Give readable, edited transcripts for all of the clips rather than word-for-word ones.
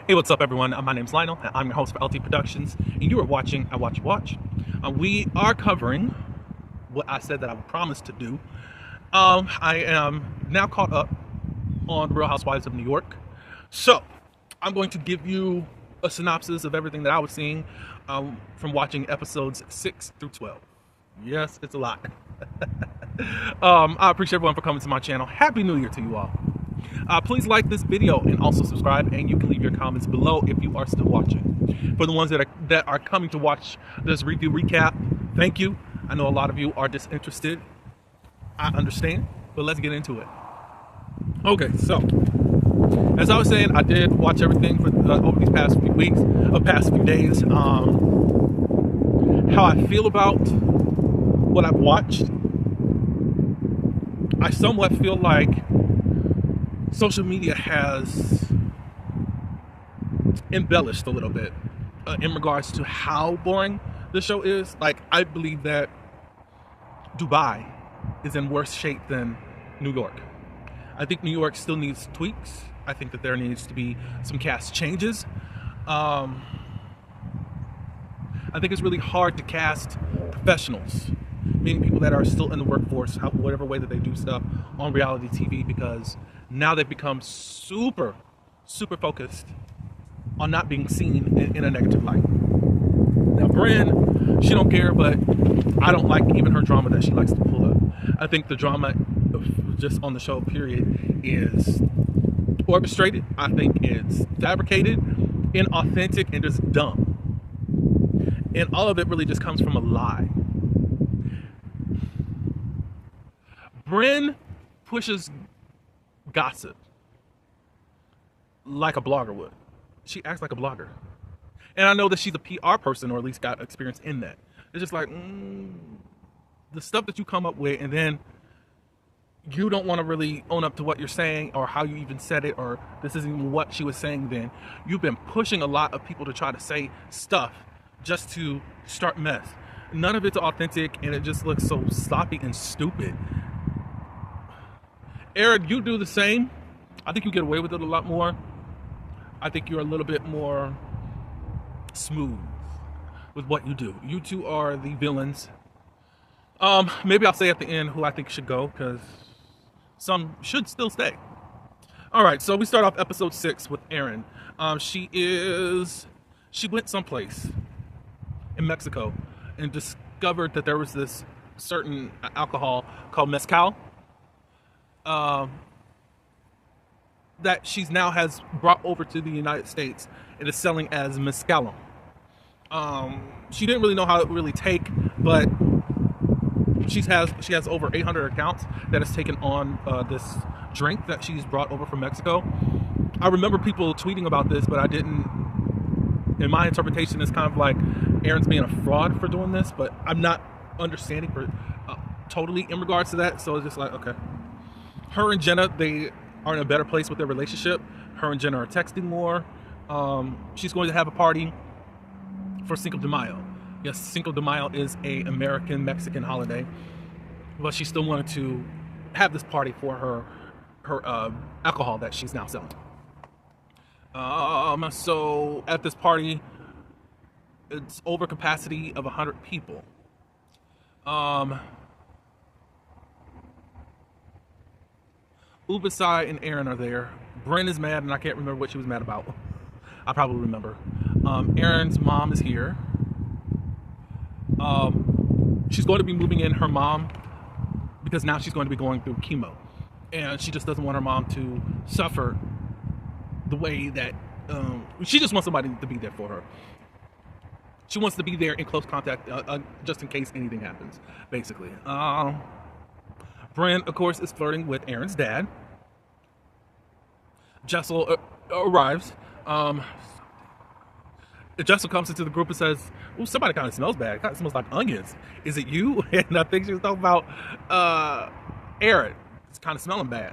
Hey, what's up, everyone? My name's Lionel, and I'm your host for LT Productions, and you are watching I Watch You Watch. We are covering what I said that I would promise to do. I am now caught up on The Real Housewives of New York. So, I'm going to give you a synopsis of everything that I was seeing from watching episodes 6 through 12. Yes, it's a lot. I appreciate everyone for coming to my channel. Happy New Year to you all. Please like this video and also subscribe, and you can leave your comments below if you are still watching. For the ones that are coming to watch this review recap, thank you. I know a lot of you are disinterested. I understand, but let's get into it. Okay, so as I was saying, I did watch everything for over these past few weeks, past few days. How I feel about what I've watched, I somewhat feel like social media has embellished a little bit in regards to how boring the show is. Like, I believe that Dubai is in worse shape than New York. I think New York still needs tweaks. I think that there needs to be some cast changes. I think it's really hard to cast professionals, meaning people that are still in the workforce, whatever way that they do stuff on reality TV, because now they've become super focused on not being seen in a negative light. Now, Brynn, she don't care, but I don't like even her drama that she likes to pull up. I think the drama just on the show, period, is orchestrated. I think it's fabricated, inauthentic, and just dumb. And all of it really just comes from a lie. Brynn pushes gossip like a blogger would. She acts like a blogger. And I know that she's a PR person, or at least got experience in that. It's just like, the stuff that you come up with, and then you don't want to really own up to what you're saying, or how you even said it, or this isn't even what she was saying then. You've been pushing a lot of people to try to say stuff just to start mess. None of it's authentic, and it just looks so sloppy and stupid. Aaron, you do the same. I think you get away with it a lot more. I think you're a little bit more smooth with what you do. You two are the villains. Maybe I'll say at the end who I think should go, because some should still stay. All right, so we start off episode 6 with Erin. She went someplace in Mexico and discovered that there was this certain alcohol called mezcal that she's now has brought over to the United States and is selling as mezcalum. She didn't really know how it would really take, but she has over 800 accounts that has taken on this drink that she's brought over from Mexico. I remember people tweeting about this, but I didn't. In my interpretation, it's kind of like Erin's being a fraud for doing this, but I'm not understanding for totally in regards to that. So it's just like, okay. Her and Jenna, they are in a better place with their relationship. Her and Jenna are texting more. She's going to have a party for Cinco de Mayo. Yes, Cinco de Mayo is an American-Mexican holiday, but she still wanted to have this party for her alcohol that she's now selling. So at this party, it's over capacity of 100 people. Ubasai and Erin are there. Brynn is mad, and I can't remember what she was mad about. I probably remember. Erin's mom is here. She's going to be moving in her mom because now she's going to be going through chemo, and she just doesn't want her mom to suffer the way that she just wants somebody to be there for her. She wants to be there in close contact just in case anything happens, basically. Brynn, of course, is flirting with Erin's dad. Jessel arrives. Jessel comes into the group and says, "Ooh, somebody kind of smells bad. It kind of smells like onions. Is it you?" And I think she was talking about Erin. It's kind of smelling bad.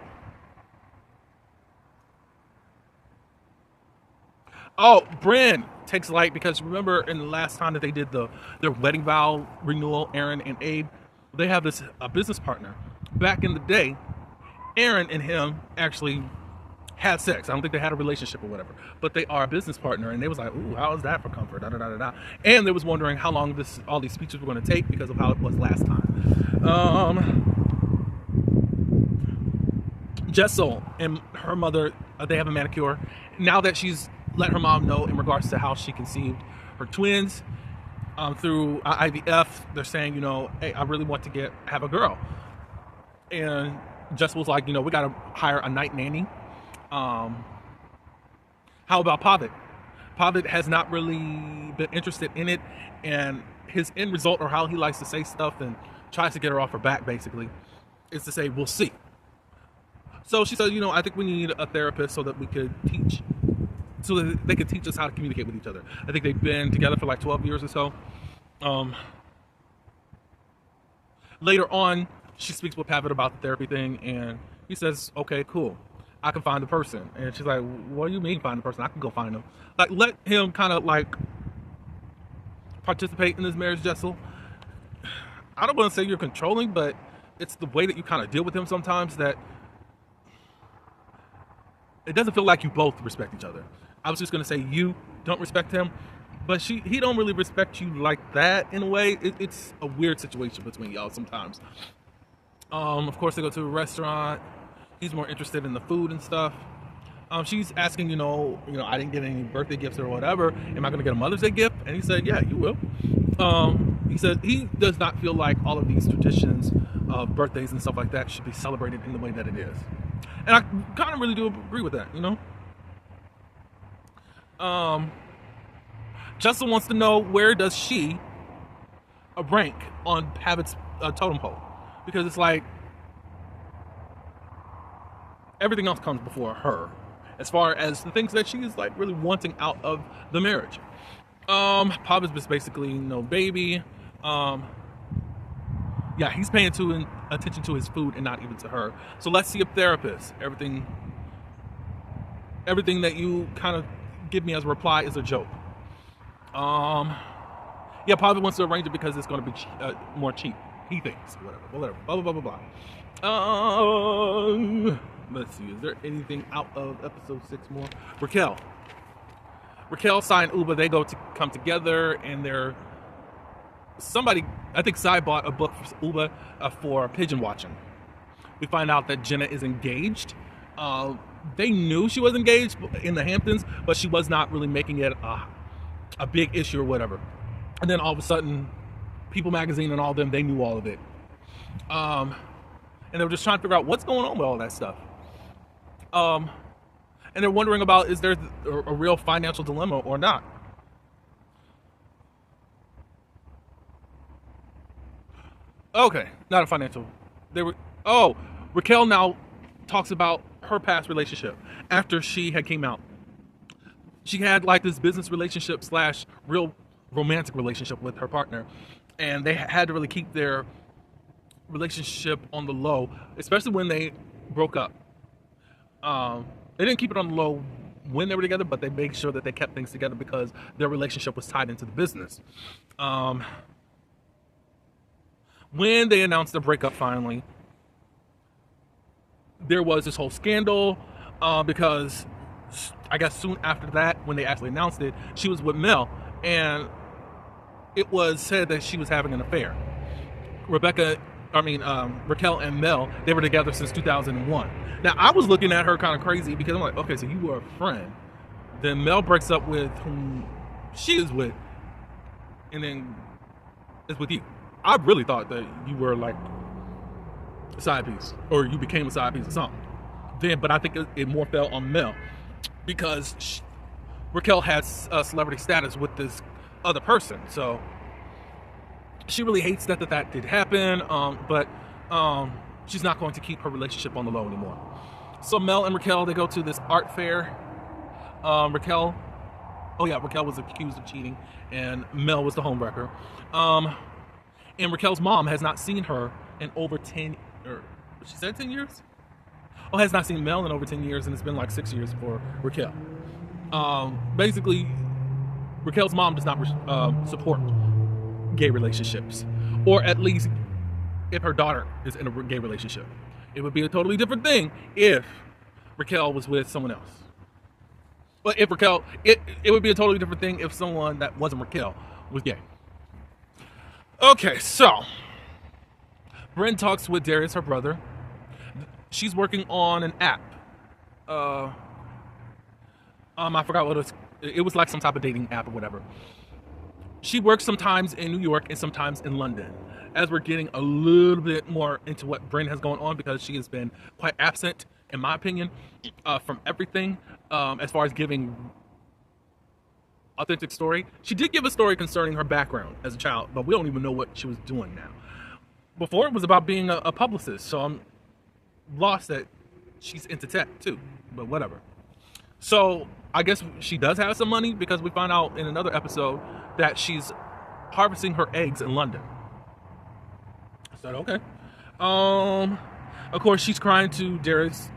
Oh, Brynn takes light because remember in the last time that they did their wedding vow renewal, Erin and Abe, they have a business partner. Back in the day, Erin and him actually had sex. I don't think they had a relationship or whatever, but they are a business partner. And they was like, ooh, how is that for comfort? Da, da, da, da, da. And they was wondering how long all these speeches were going to take because of how it was last time. Jessel and her mother, they have a manicure. Now that she's let her mom know in regards to how she conceived her twins through IVF, they're saying, hey, I really want to have a girl. And Jessel was like, we got to hire a night nanny. How about Pavitt? Pavitt has not really been interested in it, and his end result, or how he likes to say stuff and tries to get her off her back, basically, is to say, we'll see. So she said, I think we need a therapist so that they could teach us how to communicate with each other. I think they've been together for like 12 years or so. Later on, she speaks with Pavitt about the therapy thing, and he says, okay, cool, I can find the person. And she's like, what do you mean find the person? I can go find him. Like, let him kind of like participate in this marriage, Jessel. I don't want to say you're controlling, but it's the way that you kind of deal with him sometimes that it doesn't feel like you both respect each other. I was just going to say you don't respect him, but he don't really respect you like that in a way. It's a weird situation between y'all sometimes. Of course, they go to a restaurant. He's more interested in the food and stuff. She's asking, I didn't get any birthday gifts or whatever. Am I going to get a Mother's Day gift? And he said, yeah, you will. He said he does not feel like all of these traditions of birthdays and stuff like that should be celebrated in the way that it is. And I kind of really do agree with that, Justin wants to know, where does she rank on Pavitt's totem pole? Because it's like everything else comes before her, as far as the things that she is like really wanting out of the marriage. Pavitt's just basically no baby. Yeah, he's paying attention to his food and not even to her. So let's see a therapist. Everything that you kind of give me as a reply is a joke. Yeah, Pavitt wants to arrange it because it's going to be more cheap. He thinks, whatever, blah, blah, blah, blah, blah. Let's see, is there anything out of episode 6 more? Raquel signed Uba. They come together, and somebody, I think Sai bought a book for Uba for pigeon watching. We find out that Jenna is engaged. They knew she was engaged in the Hamptons, but she was not really making it a big issue or whatever. And then all of a sudden, People Magazine and all them, they knew all of it. And they were just trying to figure out what's going on with all that stuff. And they're wondering about, is there a real financial dilemma or not? Okay, not a financial. Raquel now talks about her past relationship after she had came out. She had like this business relationship / real romantic relationship with her partner, and they had to really keep their relationship on the low, especially when they broke up. They didn't keep it on the low when they were together, but they made sure that they kept things together because their relationship was tied into the business. When they announced the breakup finally, there was this whole scandal because I guess soon after that, when they actually announced it, she was with Mel, and it was said that she was having an affair. Raquel and Mel, they were together since 2001. Now, I was looking at her kind of crazy because I'm like, okay, so you were a friend. Then Mel breaks up with whom she is with, and then is with you. I really thought that you were like a side piece, or you became a side piece or something. But I think it more fell on Mel because Raquel has celebrity status with this other person. So she really hates that did happen, but she's not going to keep her relationship on the low anymore. So Mel and Raquel, they go to this art fair. Raquel was accused of cheating, and Mel was the homewrecker. And Raquel's mom has not seen her in over 10, or she said 10 years? Has not seen Mel in over 10 years, and it's been like 6 years for Raquel. Basically, Raquel's mom does not support gay relationships, or at least if her daughter is in a gay relationship. It would be a totally different thing if Raquel was with someone else. But if Raquel, it would be a totally different thing if someone that wasn't Raquel was gay. Okay, so Bryn talks with Darius, her brother. She's working on an app. I forgot what it was. It was like some type of dating app or whatever. She works sometimes in New York and sometimes in London. As we're getting a little bit more into what Bryn has going on, because she has been quite absent, in my opinion, from everything, as far as giving authentic story. She did give a story concerning her background as a child, but we don't even know what she was doing now. Before, it was about being a publicist, so I'm lost that she's into tech too, but whatever. So I guess she does have some money, because we find out in another episode that she's harvesting her eggs in London. I said, okay. Of course, she's crying to Darius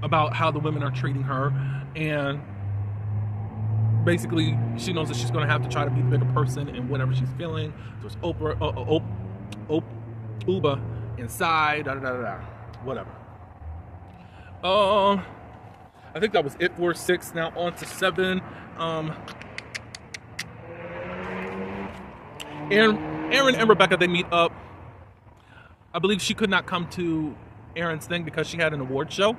about how the women are treating her, and basically she knows that she's going to have to try to be the bigger person in whatever she's feeling. There's Uba inside, whatever. I think that was it for 6. Now on to 7. Aaron and Rebecca, they meet up. I believe she could not come to Aaron's thing because she had an award show.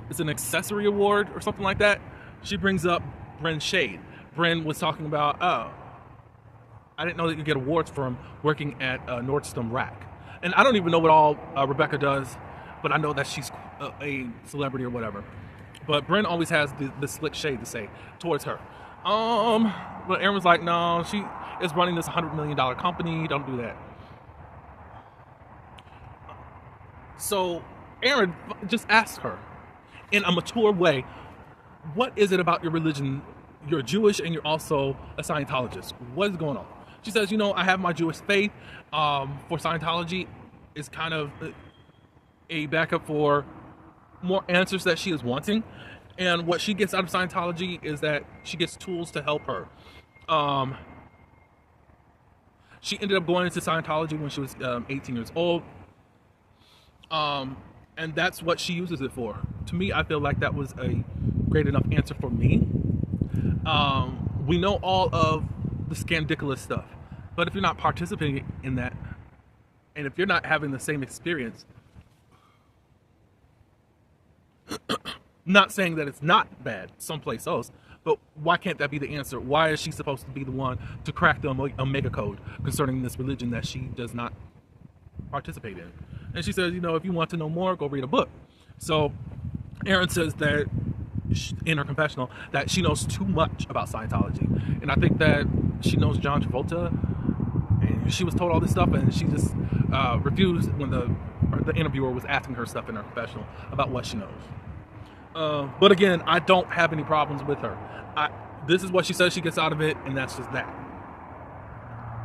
It's an accessory award or something like that. She brings up Bryn Shade. Bryn was talking about, oh, I didn't know that you get awards from working at Nordstrom Rack. And I don't even know what all Rebecca does, but I know that she's a celebrity or whatever. But Bryn always has the slick shade to say towards her. But Aaron was like, no, she is running this $100 million company. Don't do that. So Aaron just asked her in a mature way, what is it about your religion? You're Jewish and you're also a Scientologist. What is going on? She says, I have my Jewish faith. For Scientology, it's kind of a backup for more answers that she is wanting. And what she gets out of Scientology is that she gets tools to help her. She ended up going into Scientology when she was 18 years old. And that's what she uses it for. To me, I feel like that was a great enough answer for me. We know all of the scandiculous stuff, but if you're not participating in that, and if you're not having the same experience, not saying that it's not bad someplace else, but why can't that be the answer? Why is she supposed to be the one to crack the Omega code concerning this religion that she does not participate in? And she says, if you want to know more, go read a book. So Aaron says that in her confessional that she knows too much about Scientology. And I think that she knows John Travolta, and she was told all this stuff, and she just refused when the interviewer was asking her stuff in her confessional about what she knows. But again, I don't have any problems with her. This is what she says she gets out of it, and that's just that.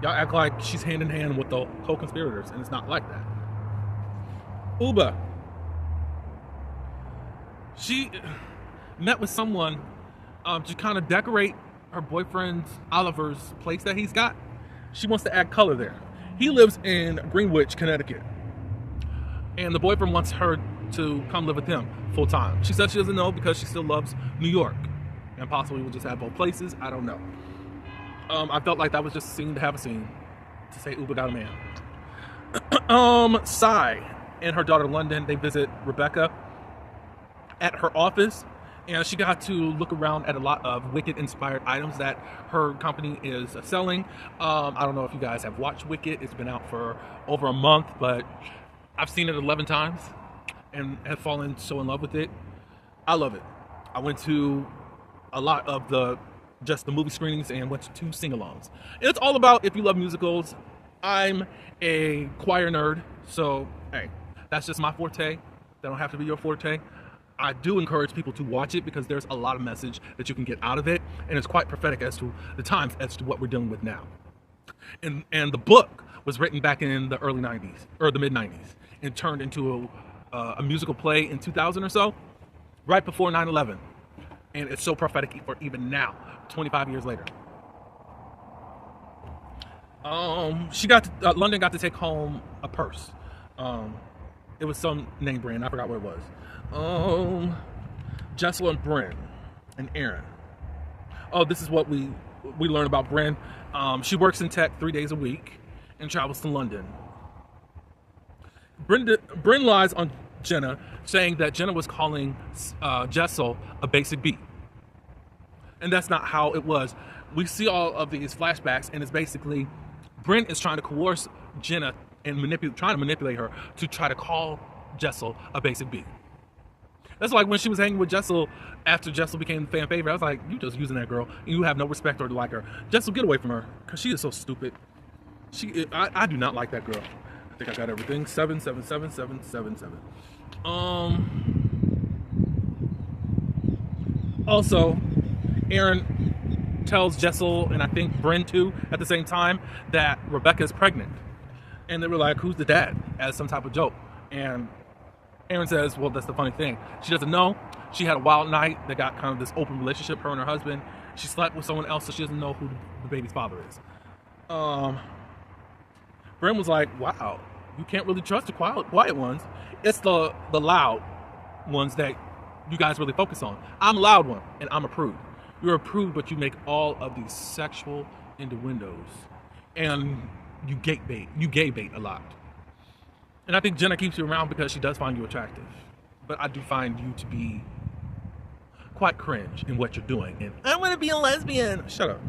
Y'all act like she's hand in hand with the co-conspirators, and it's not like that. Uba. She met with someone to kind of decorate her boyfriend Oliver's place that he's got. She wants to add color there. He lives in Greenwich, Connecticut. And the boyfriend wants her to come live with him full time. She said she doesn't know because she still loves New York. And possibly will just have both places. I don't know. I felt like that was just a scene to have a scene. To say Uba got a man. Sai and her daughter London, they visit Rebecca at her office. And she got to look around at a lot of Wicked-inspired items that her company is selling. I don't know if you guys have watched Wicked. It's been out for over a month, but I've seen it 11 times and have fallen so in love with it. I love it. I went to a lot of the movie screenings and went to 2 sing-alongs. It's all about if you love musicals. I'm a choir nerd, so hey, that's just my forte. That don't have to be your forte. I do encourage people to watch it because there's a lot of message that you can get out of it, and it's quite prophetic as to the times, as to what we're dealing with now. And the book was written back in the early 90s, or the mid 90s, and turned into a musical play in 2000 or so, right before 9/11. And it's so prophetic for even now, 25 years later. London got to take home a purse. It was some name brand, I forgot what it was. Jessel and Bryn and Aaron. Oh, this is what we learn about Bryn. She works in tech 3 days a week and travels to London. Bryn lies on Jenna, saying that Jenna was calling Jessel a basic beat. And that's not how it was. We see all of these flashbacks, and it's basically Bryn is trying to coerce Jenna and trying to manipulate her to try to call Jessel a basic beat. That's like when she was hanging with Jessel after Jessel became the fan favorite. I was like, you just using that girl, and you have no respect or to like her. Jessel, get away from her, because she is so stupid. I do not like that girl. I think I got everything. 7777777. Also, Aaron tells Jessel, and I think Bryn too, at the same time, that Rebecca is pregnant. And they were like, who's the dad? As some type of joke. And Aaron says, well, that's the funny thing. She doesn't know. She had a wild night. They got kind of this open relationship, her and her husband. She slept with someone else, so she doesn't know who the baby's father is. Bryn was like, wow, you can't really trust the quiet ones. It's the loud ones that you guys really focus on. I'm a loud one, and I'm a prude. You're a prude, but you make all of these sexual innuendos. And you gay bait a lot. And I think Jenna keeps you around because she does find you attractive. But I do find you to be quite cringe in what you're doing. And I want to be a lesbian. Shut up.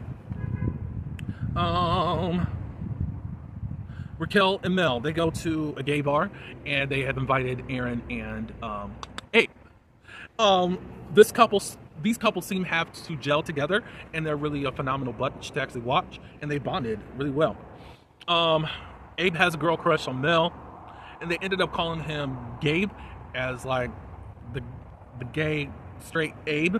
Raquel and Mel, they go to a gay bar, and they have invited Aaron and Abe. These couples seem have to gel together, and they're really a phenomenal bunch to actually watch, and they bonded really well. Abe has a girl crush on Mel, and they ended up calling him Gabe, as like the gay straight Abe.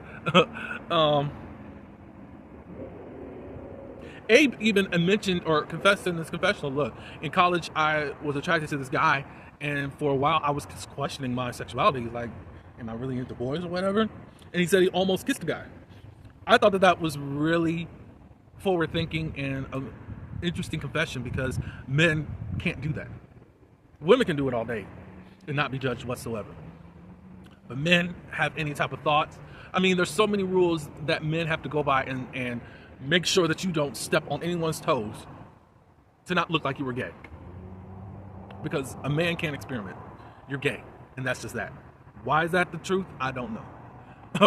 Abe even mentioned or confessed in his confessional, look, in college I was attracted to this guy, and for a while I was questioning my sexuality, like, am I really into boys or whatever? And he said he almost kissed the guy. I thought that was really forward thinking and an interesting confession, because men can't do that. Women can do it all day and not be judged whatsoever. But men have any type of thoughts. I mean, there's so many rules that men have to go by and make sure that you don't step on anyone's toes to not look like you were gay. Because a man can't experiment. You're gay, and that's just that. Why is that the truth? I don't know.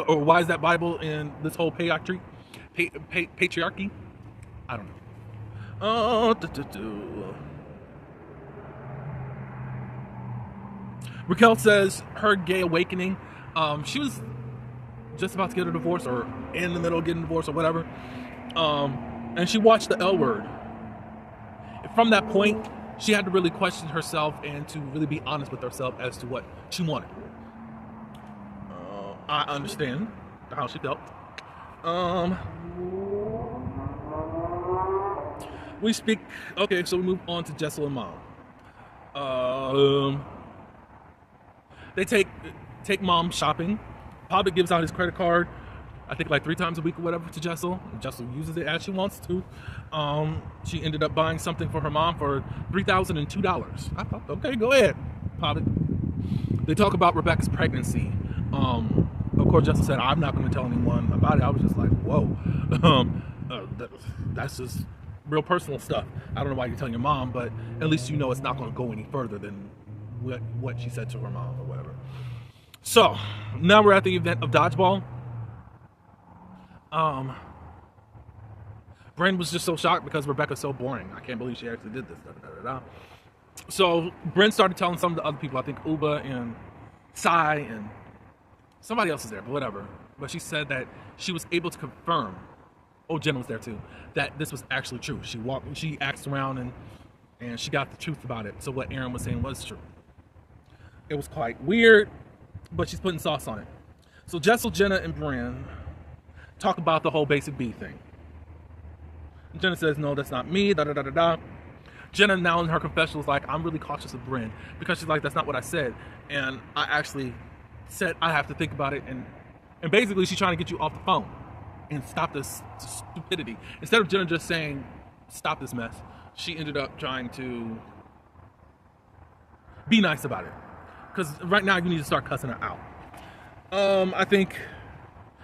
Or why is that Bible in this whole patriarchy? I don't know. Raquel says her gay awakening, she was just about to get a divorce, or in the middle of getting a divorce, or whatever. And she watched the L Word. From that point, she had to really question herself and to really be honest with herself as to what she wanted. I understand how she felt. Okay, so we move on to Jessel and Mom. They take Mom shopping. Papa gives out his credit card, I think like 3 times a week or whatever, to Jessel. Jessel uses it as she wants to. She ended up buying something for her mom for $3,002. I thought, okay, go ahead, Papa. They talk about Rebecca's pregnancy. Of course, Jessel said, I'm not going to tell anyone about it. I was just like, whoa. That's just real personal stuff. I don't know why you're telling your mom, but at least you know it's not going to go any further than what she said to her mom or whatever. So, now we're at the event of Dodgeball. Bryn was just so shocked because Rebecca's so boring. I can't believe she actually did this. So, Bryn started telling some of the other people, I think Uba and Sai and somebody else is there, but whatever. But she said that she was able to confirm, Jenna was there too, that this was actually true. She asked around and she got the truth about it. So what Aaron was saying was true. It was quite weird, but she's putting sauce on it. So Jessel, Jenna, and Bryn talk about the whole basic B thing. And Jenna says, no, that's not me, da-da-da-da-da. Jenna now in her confessional is like, I'm really cautious of Bryn, because she's like, that's not what I said. And I actually said I have to think about it. And basically she's trying to get you off the phone and stop this stupidity. Instead of Jenna just saying, stop this mess, she ended up trying to be nice about it. Because right now you need to start cussing her out. I think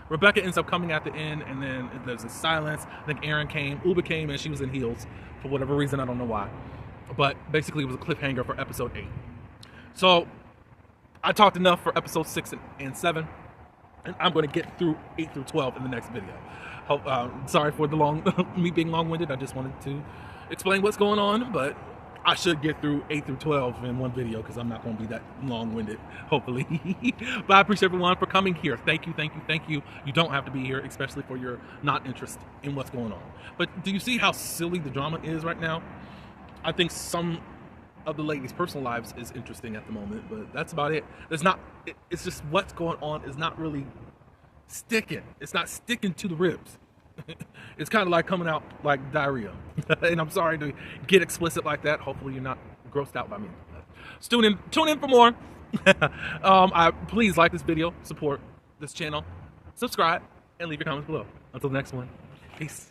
Rebecca ends up coming at the end, and then there's a silence. I think Uber came, and she was in heels for whatever reason. I don't know why. But basically, it was a cliffhanger for episode 8. So I talked enough for episode 6 and 7, and I'm going to get through 8 through 12 in the next video. Sorry for the me being long-winded. I just wanted to explain what's going on, but I should get through 8 through 12 in one video because I'm not going to be that long-winded, hopefully. But I appreciate everyone for coming here. Thank you, thank you, thank you. You don't have to be here, especially for your not interest in what's going on. But do you see how silly the drama is right now? I think some of the ladies' personal lives is interesting at the moment, but that's about it. It's just what's going on is not really sticking. It's not sticking to the ribs. It's kind of like coming out like diarrhea. And I'm sorry to get explicit like that. Hopefully you're not grossed out by me. So tune in for more. Please like this video, support this channel, subscribe, and leave your comments below. Until the next one, peace.